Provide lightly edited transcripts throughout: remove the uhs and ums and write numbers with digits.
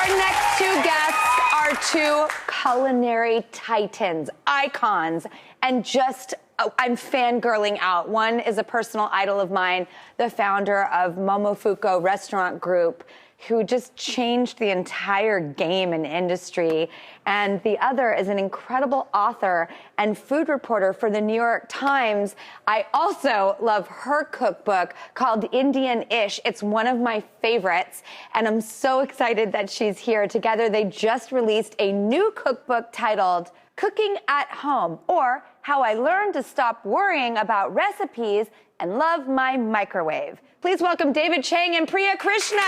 Our next two guests are two culinary titans, icons, and I'm fangirling out. One is a personal idol of mine, the founder of Momofuku Restaurant Group, who just changed the entire game and industry. And the other is an incredible author and food reporter for the New York Times. I also love her cookbook called Indian-ish. It's one of my favorites, and I'm so excited that she's here. Together, they just released a new cookbook titled Cooking at Home, or How I Learned to Stop Worrying About Recipes and Love My Microwave. Please welcome David, Chang, and Priya Krishna.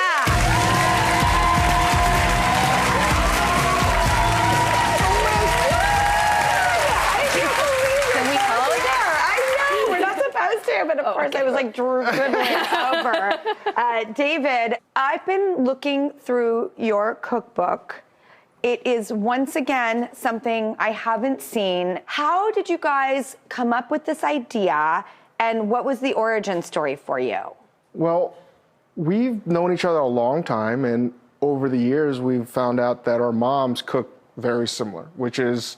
Can we call it there? I know, we're not supposed to, but of course I was like dribbling over. David, I've been looking through your cookbook. It is once again something I haven't seen. How did you guys come up with this idea, and what was the origin story for you? Well, we've known each other a long time, and over the years we've found out that our moms cook very similar, which is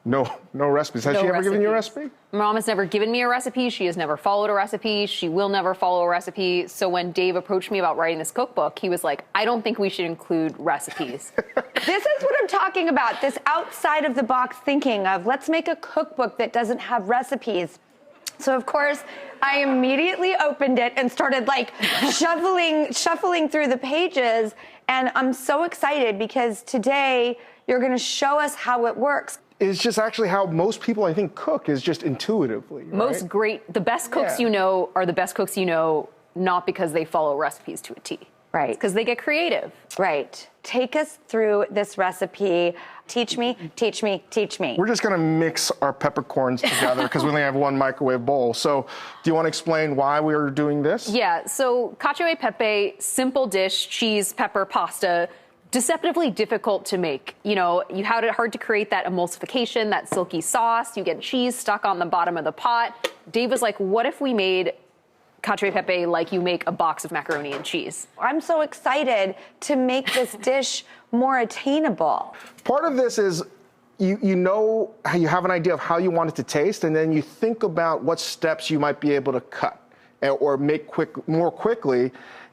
no recipes. Has she ever given you a recipe? Mom has never given me a recipe. She has never followed a recipe. She will never follow a recipe. So when Dave approached me about writing this cookbook, he was like, I don't think we should include recipes. This is what I'm talking about, this outside of the box thinking of let's make a cookbook that doesn't have recipes. So of course, I immediately opened it and started like shuffling through the pages. And I'm so excited because today you're going to show us how it works. It's just actually how most people, I think, cook, is just intuitively. Right? The best cooks you know are the best cooks you know, not because they follow recipes to a T. Right. Because they get creative. Right. Take us through this recipe. Teach me, teach me, teach me. We're just going to mix our peppercorns together because we only have one microwave bowl. So do you want to explain why we're doing this? Yeah, so cacio e pepe, simple dish, cheese, pepper, pasta, deceptively difficult to make. You know, you had it hard to create that emulsification, that silky sauce. You get cheese stuck on the bottom of the pot. Dave was like, what if we made cacio e pepe like you make a box of macaroni and cheese? I'm so excited to make this dish more attainable. Part of this is you know how you have an idea of how you want it to taste, and then you think about what steps you might be able to cut or make more quickly.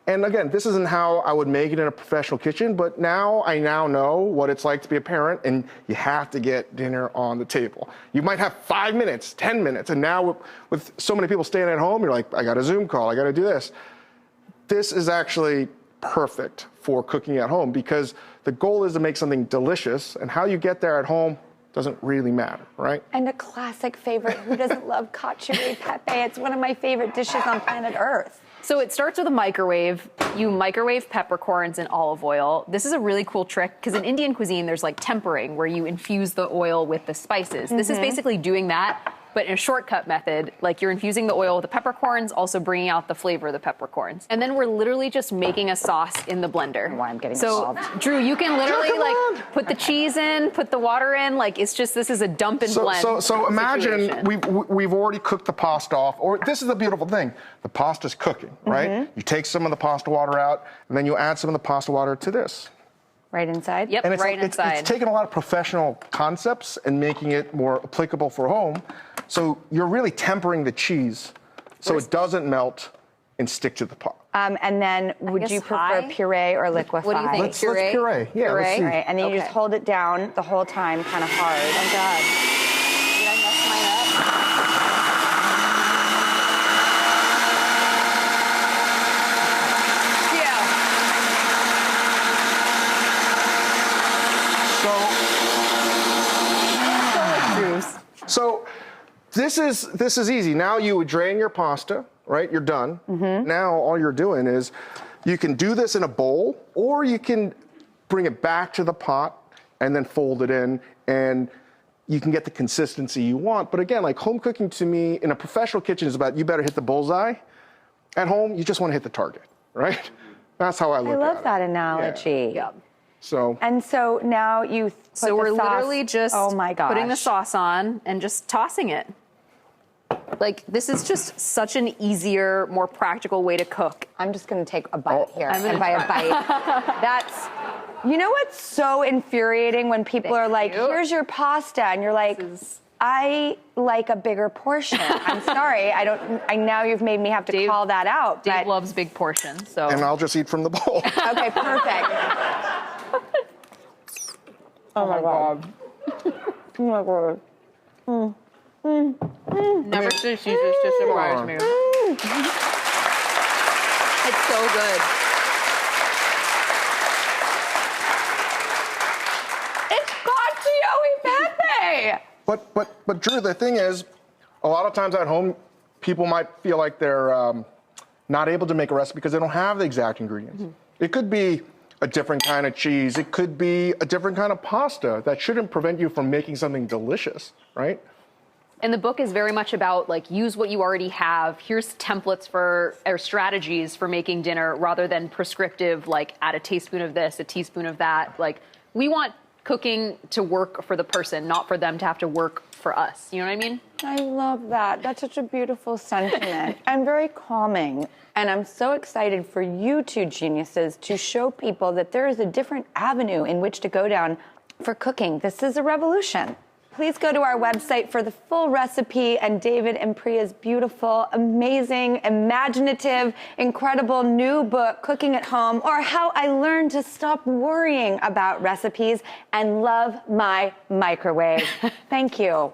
And again, this isn't how I would make it in a professional kitchen, but I now know what it's like to be a parent, and you have to get dinner on the table. You might have 5 minutes, 10 minutes, and now with so many people staying at home, you're like, I got a Zoom call, I got to do this. This is actually perfect for cooking at home because the goal is to make something delicious, and how you get there at home doesn't really matter, right? And a classic favorite. Who doesn't love cacio e pepe? It's one of my favorite dishes on planet Earth. So it starts with a microwave. You microwave peppercorns in olive oil. This is a really cool trick because in Indian cuisine, there's like tempering where you infuse the oil with the spices. This is basically doing that, but in a shortcut method. Like you're infusing the oil with the peppercorns, also bringing out the flavor of the peppercorns. And then we're literally just making a sauce in the blender. Why I'm getting so, involved. Drew, you can literally put the cheese in, put the water in. Like it's just, this is a dump and blend. So imagine we've already cooked the pasta off, or this is the beautiful thing. The pasta's cooking, right? You take some of the pasta water out, and then you add some of the pasta water to this. Right inside? Yep, and inside. It's taking a lot of professional concepts and making it more applicable for home. So you're really tempering the cheese so it doesn't melt and stick to the pot. And then would you prefer puree or liquefied? What do you think? Let's puree. Yeah, puree? let's see. Right, and then you just hold it down the whole time kind of hard. Oh, God. Did I mess mine up? So this is easy. Now you would drain your pasta, right? You're done. Now all you're doing is you can do this in a bowl, or you can bring it back to the pot and then fold it in, and you can get the consistency you want. But again, like home cooking to me in a professional kitchen is about you better hit the bullseye. At home, you just want to hit the target, right? That's how I look at it. I love that analogy. Yeah. So now you put So we're the sauce, literally just putting the sauce on and just tossing it. Like, this is just such an easier, more practical way to cook. I'm just going to take a bite here. And by a bite, You know what's so infuriating when people are like, here's your pasta, and you're like, I like a bigger portion. I'm sorry, I now you've made me have to call that out. Dave loves big portions, so. And I'll just eat from the bowl. Okay, perfect. Oh my God. Oh my God. Never ceases to surprise me. It's so good. It's Cacio and Pepe. But Drew, the thing is, a lot of times at home, people might feel like they're not able to make a recipe because they don't have the exact ingredients. It could be a different kind of cheese. It could be a different kind of pasta. That shouldn't prevent you from making something delicious, right? And the book is very much about, like, use what you already have. Here's templates or strategies for making dinner rather than prescriptive, like, add a teaspoon of this, a teaspoon of that. Like, we want cooking to work for the person, not for them to have to work for us. You know what I mean? I love that. That's such a beautiful sentiment and very calming. And I'm so excited for you two geniuses to show people that there is a different avenue in which to go down for cooking. This is a revolution. Please go to our website for the full recipe and David and Priya's beautiful, amazing, imaginative, incredible new book, Cooking at Home, or How I Learned to Stop Worrying About Recipes and Love My Microwave. Thank you.